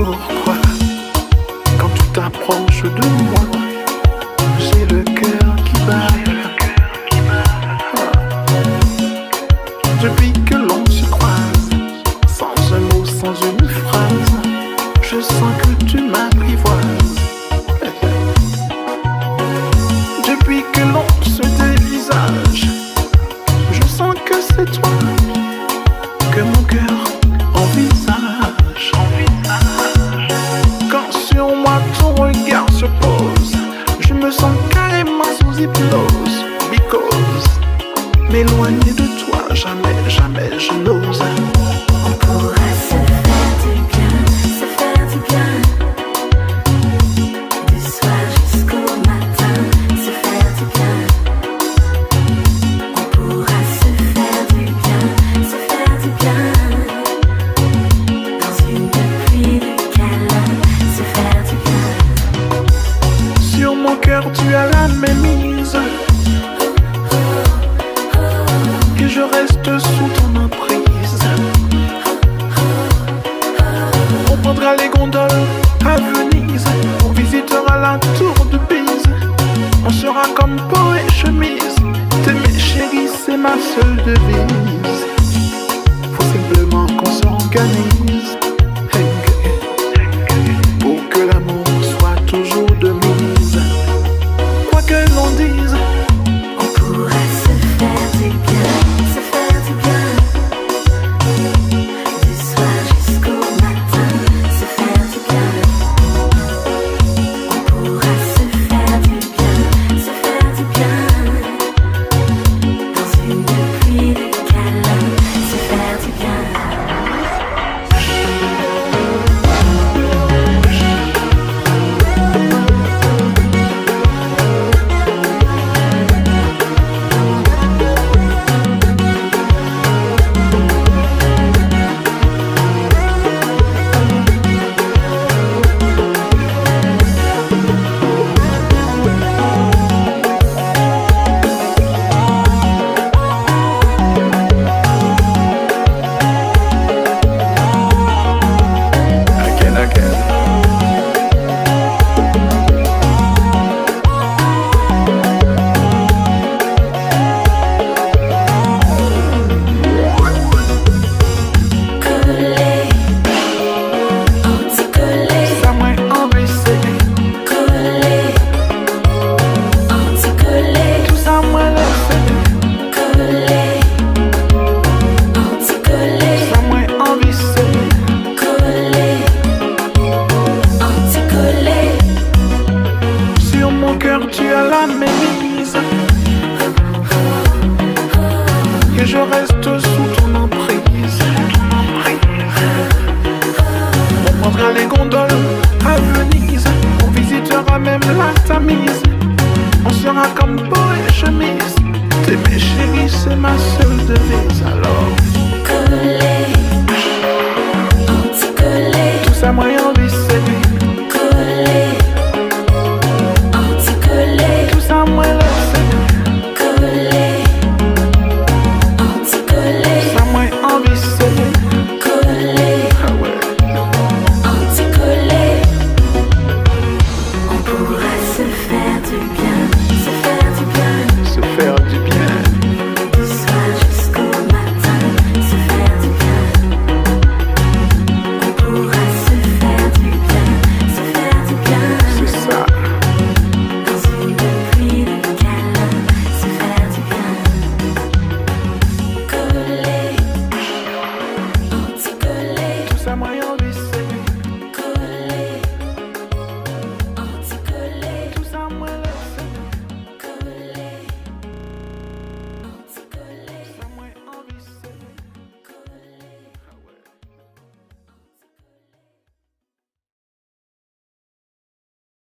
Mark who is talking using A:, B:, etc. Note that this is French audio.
A: pourquoi, quand tu t'approches de moi, j'ai le cœur qui bat. Depuis que l'on se croise, sans un mot, sans une phrase, je sens que tu m'apprivoises. Depuis que l'on se dévisage, je sens que c'est toi que mon cœur envisage. Quand sur moi ton regard se pose, je me sens carrément sous hypnose. Because m'éloigner de toi, jamais, jamais je n'ose.
B: On pourra se faire du bien, se faire du bien. Du soir jusqu'au matin, se faire du bien. On pourra se faire du bien, se faire du bien. Dans une pluie de câlins, se faire du bien.
A: Sur mon cœur tu as la mainmise, et je reste sous ton emprise. On prendra les gondoles à Venise, on visitera la tour de Pise. On sera comme peau et chemise, t'aimer chérie c'est ma seule devise. Faut simplement qu'on s'organise.